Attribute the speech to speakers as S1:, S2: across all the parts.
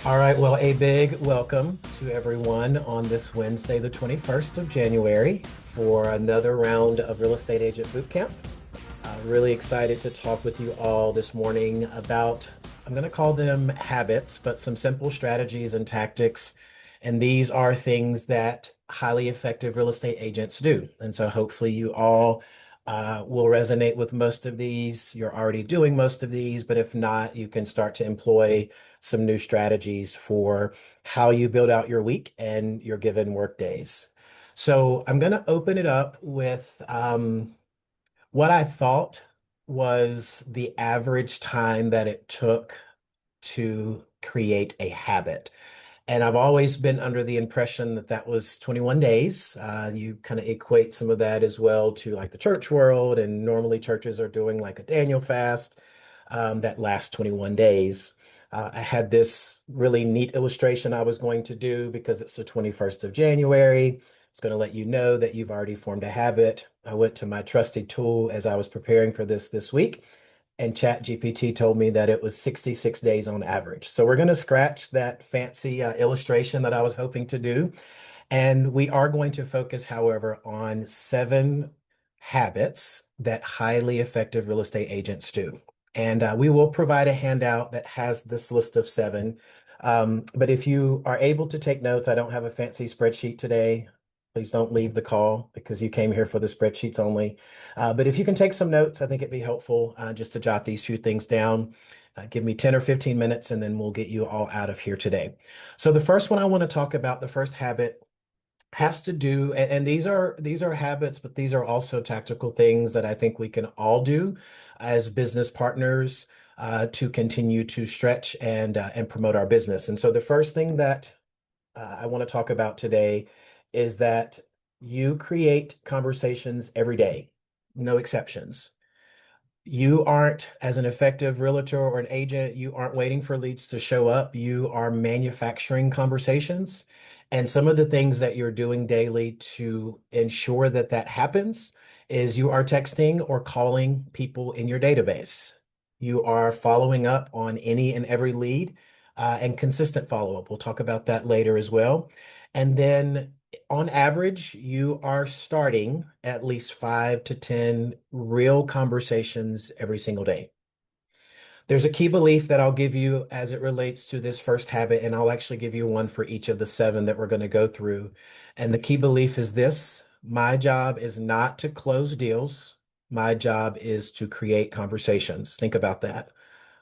S1: All right, well, a big welcome to everyone on this Wednesday, the 21st of January, for another round of Real Estate Agent Bootcamp. Really excited to talk with you all this morning about, I'm going to call them habits, but some simple strategies and tactics. And these are things that highly effective real estate agents do. And so hopefully you all will resonate with most of these. You're already doing most of these, but if not, you can start to employ some new strategies for how you build out your week and your given work days. So I'm going to open it up with what I thought was the average time that it took to create a habit. And I've always been under the impression that that was 21 days. You kind of equate some of that as well to like the church world, and normally churches are doing like a Daniel fast that lasts 21 days. I had this really neat illustration I was going to do because it's the 21st of January. It's going to let you know that you've already formed a habit. I went to my trusty tool as I was preparing for this week, and ChatGPT told me that it was 66 days on average. So we're going to scratch that fancy illustration that I was hoping to do. And we are going to focus, however, on 7 habits that highly effective real estate agents do. And we will provide a handout that has this list of 7. But if you are able to take notes, I don't have a fancy spreadsheet today. Please don't leave the call because you came here for the spreadsheets only. But if you can take some notes, I think it'd be helpful just to jot these few things down. Give me 10 or 15 minutes and then we'll get you all out of here today. So the first one I want to talk about, the first habit has to do, and these are habits, but these are also tactical things that I think we can all do as business partners to continue to stretch and promote our business. And so the first thing that I want to talk about today is that you create conversations every day, no exceptions. You aren't, as an effective realtor or an agent, you aren't waiting for leads to show up. You are manufacturing conversations. And some of the things that you're doing daily to ensure that that happens is you are texting or calling people in your database. You are following up on any and every lead and consistent follow-up. We'll talk about that later as well. And then on average, you are starting at least 5 to 10 real conversations every single day. There's a key belief that I'll give you as it relates to this first habit, and I'll actually give you one for each of the 7 that we're going to go through. And the key belief is this: my job is not to close deals. My job is to create conversations. Think about that.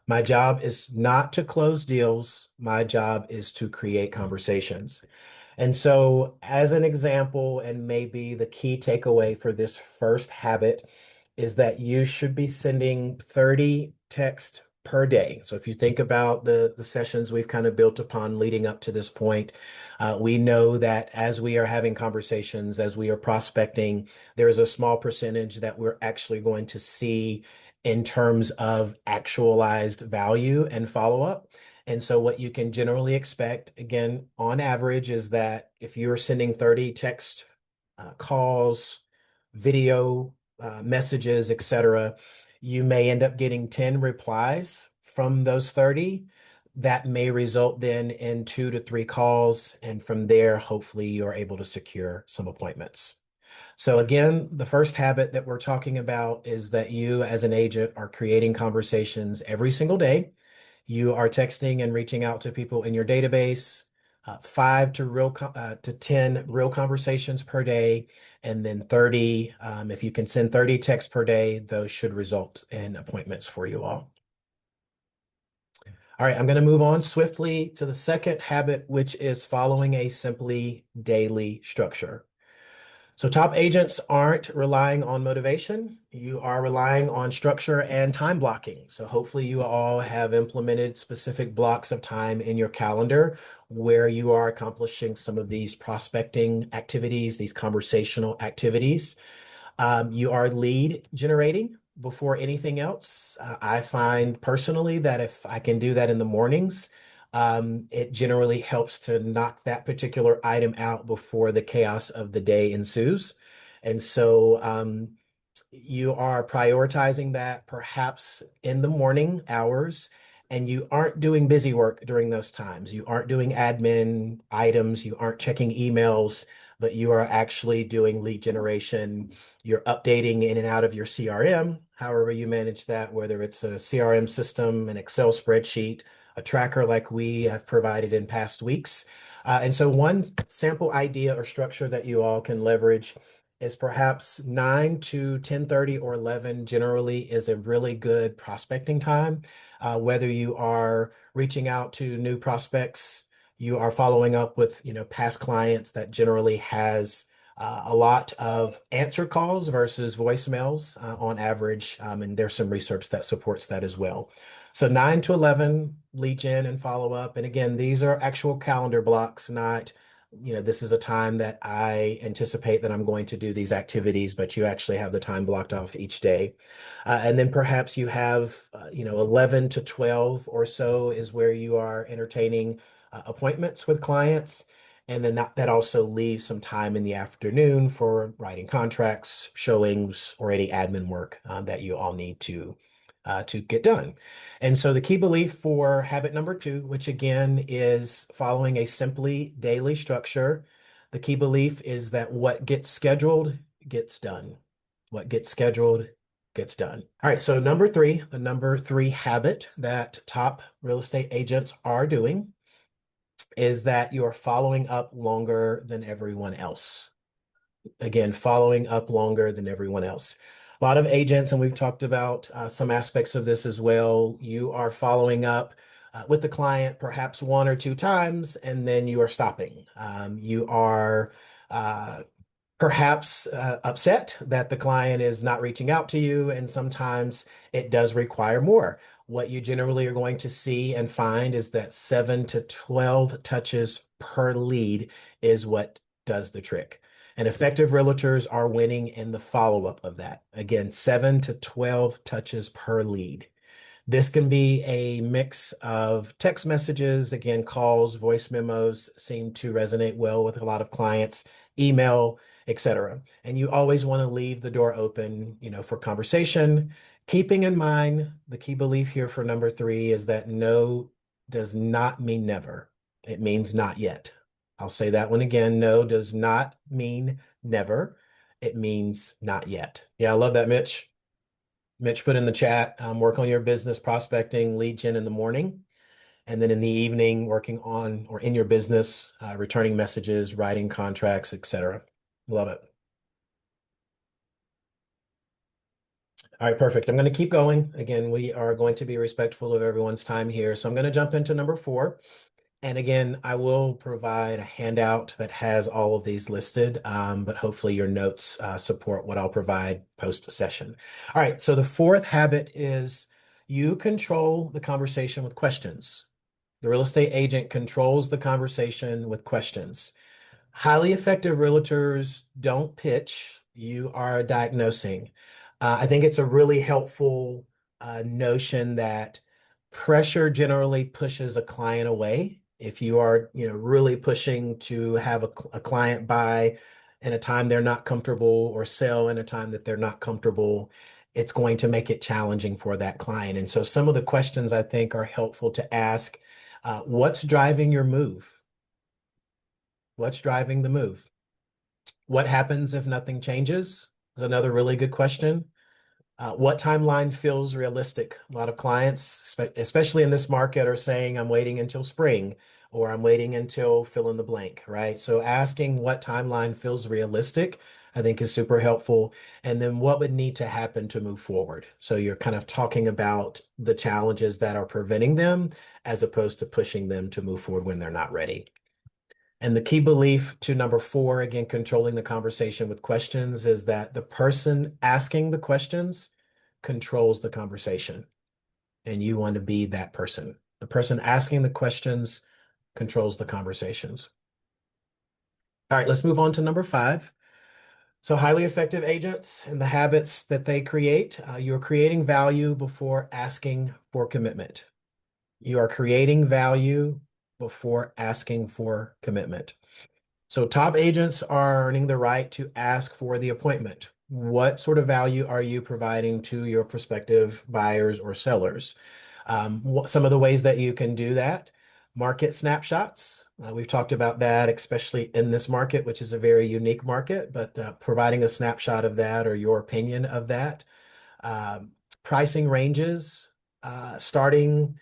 S1: My job is not to close deals. My job is to create conversations. And so, as an example, and maybe the key takeaway for this first habit is that you should be sending 30 texts per day. So, if you think about the sessions we've kind of built upon leading up to this point, we know that as we are having conversations, as we are prospecting, there is a small percentage that we're actually going to see in terms of actualized value and follow up. And so what you can generally expect, again, on average, is that if you're sending 30 text calls, video messages, etc., you may end up getting 10 replies from those 30. That may result then in 2 to 3 calls. And from there, hopefully, you're able to secure some appointments. So again, the first habit that we're talking about is that you as an agent are creating conversations every single day. You are texting and reaching out to people in your database, 5 to 10 real conversations per day, and then 30. If you can send 30 texts per day, those should result in appointments for you all. All right, I'm going to move on swiftly to the second habit, which is following a simply daily structure. So top agents aren't relying on motivation. You are relying on structure and time blocking. So hopefully you all have implemented specific blocks of time in your calendar where you are accomplishing some of these prospecting activities, these conversational activities. You are lead generating before anything else. I find personally that if I can do that in the mornings, it generally helps to knock that particular item out before the chaos of the day ensues. And so you are prioritizing that perhaps in the morning hours. and you aren't doing busy work during those times. You aren't doing admin items, you aren't checking emails, but you are actually doing lead generation. You're updating in and out of your CRM, however you manage that, whether it's a CRM system, an Excel spreadsheet, a tracker like we have provided in past weeks. And so one sample idea or structure that you all can leverage is perhaps 9 to 10:30 or 11 generally is a really good prospecting time. Whether you are reaching out to new prospects, you are following up with, past clients, that generally has a lot of answer calls versus voicemails on average. And there's some research that supports that as well. So 9 to 11, lead gen and follow up. And again, these are actual calendar blocks, not, this is a time that I anticipate that I'm going to do these activities, but you actually have the time blocked off each day. And then perhaps you have, 11 to 12 or so is where you are entertaining appointments with clients. And then that also leaves some time in the afternoon for writing contracts, showings, or any admin work that you all need to get done. And so the key belief for habit number 2, which again is following a simply daily structure, the key belief is that what gets scheduled gets done. What gets scheduled gets done. All right, so the number three habit that top real estate agents are doing is that you're following up longer than everyone else. Again, following up longer than everyone else. A lot of agents, and we've talked about some aspects of this as well, you are following up with the client perhaps one or two times, and then you are stopping. You are perhaps upset that the client is not reaching out to you, and sometimes it does require more. What you generally are going to see and find is that 7 to 12 touches per lead is what does the trick. And effective realtors are winning in the follow-up of that. Again, 7 to 12 touches per lead. This can be a mix of text messages, again, calls, voice memos seem to resonate well with a lot of clients, email, etc. And you always want to leave the door open, for conversation, keeping in mind the key belief here for number 3 is that no does not mean never. It means not yet. I'll say that one again. No does not mean never. It means not yet. Yeah, I love that, Mitch. Mitch put in the chat, work on your business prospecting, lead gen in the morning, and then in the evening, working on or in your business, returning messages, writing contracts, etc. Love it. All right, perfect. I'm going to keep going. Again, we are going to be respectful of everyone's time here. So I'm going to jump into number 4. And again, I will provide a handout that has all of these listed, but hopefully your notes support what I'll provide post-session. All right, so the fourth habit is you control the conversation with questions. The real estate agent controls the conversation with questions. Highly effective realtors don't pitch, you are diagnosing. I think it's a really helpful notion that pressure generally pushes a client away. If you are, really pushing to have a client buy in a time they're not comfortable or sell in a time that they're not comfortable, it's going to make it challenging for that client. And so some of the questions I think are helpful to ask. What's driving your move? What's driving the move? What happens if nothing changes? Is another really good question. What timeline feels realistic? A lot of clients, especially in this market, are saying, I'm waiting until spring or I'm waiting until fill in the blank, right? So asking what timeline feels realistic, I think is super helpful. And then what would need to happen to move forward? So you're kind of talking about the challenges that are preventing them as opposed to pushing them to move forward when they're not ready. And the key belief to number 4, again, controlling the conversation with questions, is that the person asking the questions controls the conversation. And you want to be that person. The person asking the questions controls the conversations. All right, let's move on to number 5. So highly effective agents and the habits that they create. You're creating value before asking for commitment. You are creating value before asking for commitment. So top agents are earning the right to ask for the appointment. What sort of value are you providing to your prospective buyers or sellers? Some of the ways that you can do that, market snapshots. We've talked about that, especially in this market, which is a very unique market, but providing a snapshot of that or your opinion of that. Um, Pricing ranges, starting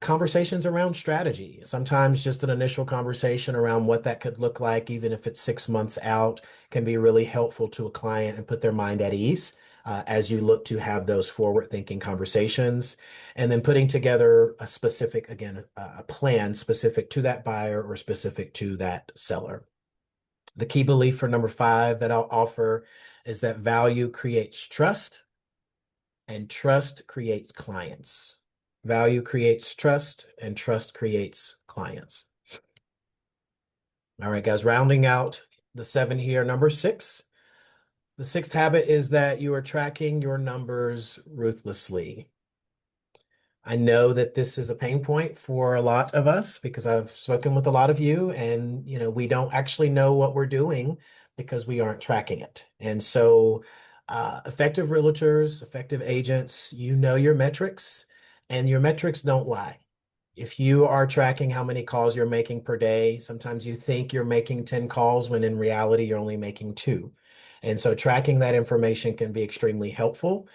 S1: conversations around strategy. Sometimes just an initial conversation around what that could look like, even if it's 6 months out, can be really helpful to a client and put their mind at ease as you look to have those forward-thinking conversations. And then putting together a specific, again, a plan specific to that buyer or specific to that seller. The key belief for number 5 that I'll offer is that value creates trust and trust creates clients. Value creates trust, and trust creates clients. All right, guys, rounding out the 7 here, number 6. The 6th habit is that you are tracking your numbers ruthlessly. I know that this is a pain point for a lot of us because I've spoken with a lot of you, and we don't actually know what we're doing because we aren't tracking it. And so, effective realtors, effective agents, you know your metrics, and your metrics don't lie. If you are tracking how many calls you're making per day, sometimes you think you're making 10 calls when in reality you're only making 2. And so tracking that information can be extremely helpful.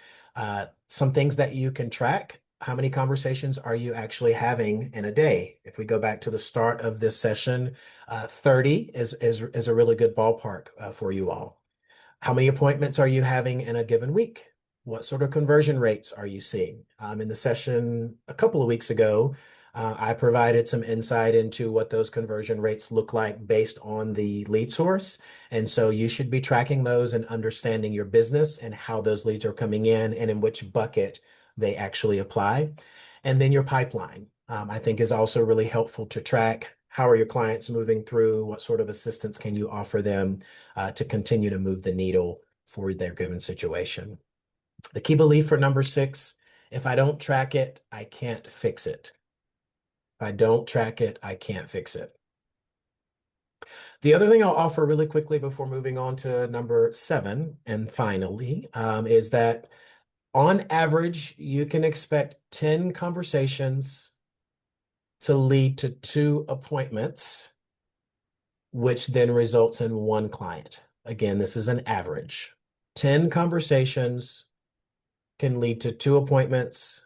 S1: Some things that you can track: how many conversations are you actually having in a day? If we go back to the start of this session, 30 is a really good ballpark for you all. How many appointments are you having in a given week? What sort of conversion rates are you seeing? In the session a couple of weeks ago, I provided some insight into what those conversion rates look like based on the lead source. And so you should be tracking those and understanding your business and how those leads are coming in and in which bucket they actually apply. And then your pipeline, I think, is also really helpful to track. How are your clients moving through? What sort of assistance can you offer them to continue to move the needle for their given situation? The key belief for number 6: if I don't track it, I can't fix it. If I don't track it, I can't fix it. The other thing I'll offer really quickly before moving on to number 7 and finally is that on average, you can expect 10 conversations to lead to 2 appointments, which then results in 1 client. Again, this is an average. 10 conversations can lead to 2 appointments,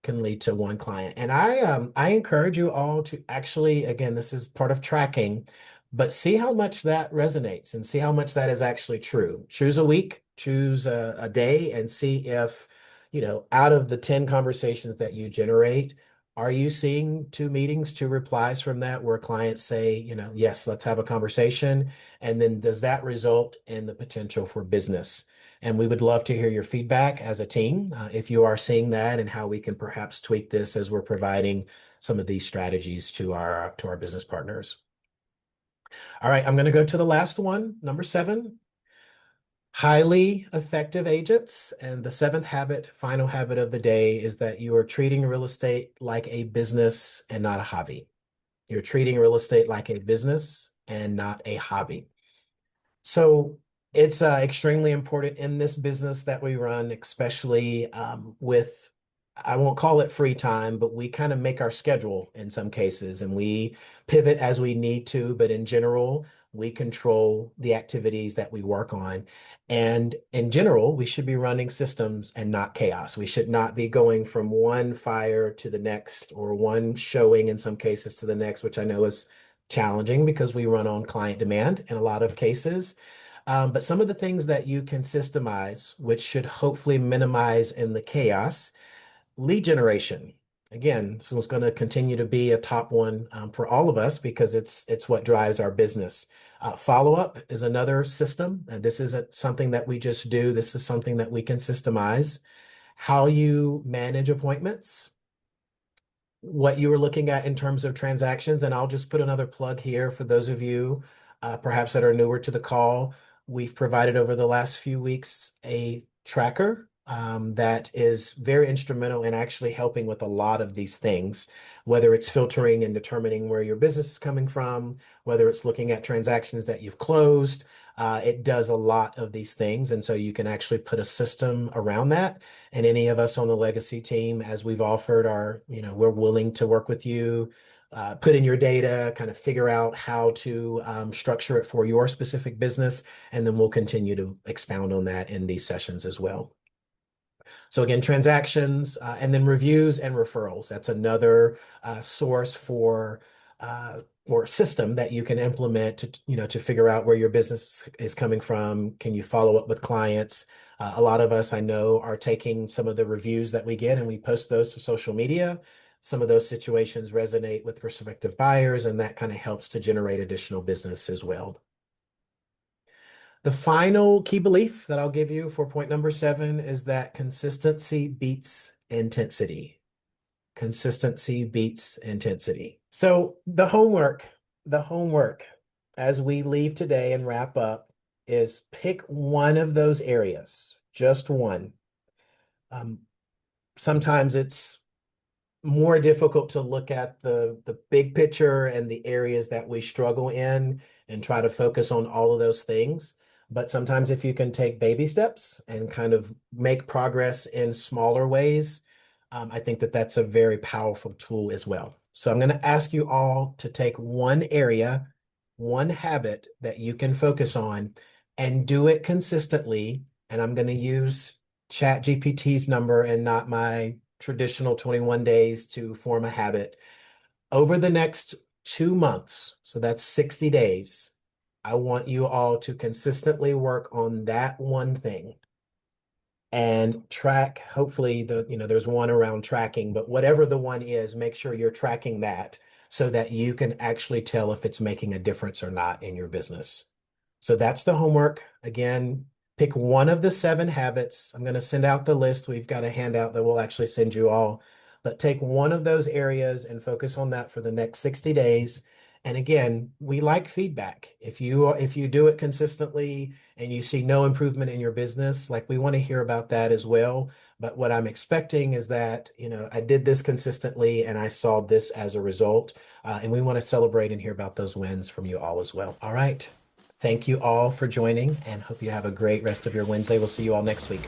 S1: can lead to 1 client. And I encourage you all to actually, again, this is part of tracking, but see how much that resonates and see how much that is actually true. Choose a week, choose a day, and see if, out of the 10 conversations that you generate, are you seeing 2 meetings, 2 replies from that where clients say, yes, let's have a conversation? And then does that result in the potential for business? And we would love to hear your feedback as a team, if you are seeing that, and how we can perhaps tweak this as we're providing some of these strategies to our business partners. All right, I'm going to go to the last one, number 7. Highly effective agents. And the 7th habit, final habit of the day, is that you are treating real estate like a business and not a hobby. You're treating real estate like a business and not a hobby. So it's extremely important in this business that we run, especially with, I won't call it free time, but we kind of make our schedule in some cases and we pivot as we need to. But in general, we control the activities that we work on. And in general, we should be running systems and not chaos. We should not be going from one fire to the next or one showing in some cases to the next, which I know is challenging because we run on client demand in a lot of cases. But some of the things that you can systemize, which should hopefully minimize in the chaos: lead generation. Again, so it's going to continue to be a top one for all of us because it's what drives our business. Follow-up is another system. This isn't something that we just do. This is something that we can systemize. How you manage appointments, what you were looking at in terms of transactions. And I'll just put another plug here for those of you perhaps that are newer to the call. We've provided over the last few weeks a tracker that is very instrumental in actually helping with a lot of these things, whether it's filtering and determining where your business is coming from, whether it's looking at transactions that you've closed. It does a lot of these things. And so you can actually put a system around that. And any of us on the legacy team, as we've offered, we're willing to work with you. Put in your data, kind of figure out how to structure it for your specific business, and then we'll continue to expound on that in these sessions as well. So again, transactions, and then reviews and referrals. That's another source for or system that you can implement to figure out where your business is coming from. Can you follow up with clients? A lot of us I know are taking some of the reviews that we get and we post those to social media. Some of those situations resonate with prospective buyers, and that kind of helps to generate additional business as well. The final key belief that I'll give you for point number 7 is that consistency beats intensity. Consistency beats intensity. So the homework as we leave today and wrap up is pick one of those areas, just one. Um, Sometimes it's more difficult to look at the big picture and the areas that we struggle in and try to focus on all of those things. But sometimes if you can take baby steps and kind of make progress in smaller ways, I think that that's a very powerful tool as well. So I'm going to ask you all to take one area, one habit that you can focus on and do it consistently. And I'm going to use ChatGPT's number and not my traditional 21 days to form a habit. Over the next 2 months, so that's 60 days, I want you all to consistently work on that one thing and track. Hopefully, there's one around tracking, but whatever the one is, make sure you're tracking that so that you can actually tell if it's making a difference or not in your business. So that's the homework. Again, pick one of the 7 habits. I'm going to send out the list. We've got a handout that we'll actually send you all. But take one of those areas and focus on that for the next 60 days. And again, we like feedback. If you do it consistently and you see no improvement in your business, like we want to hear about that as well. But what I'm expecting is that, I did this consistently and I saw this as a result. And we want to celebrate and hear about those wins from you all as well. All right. Thank you all for joining and hope you have a great rest of your Wednesday. We'll see you all next week.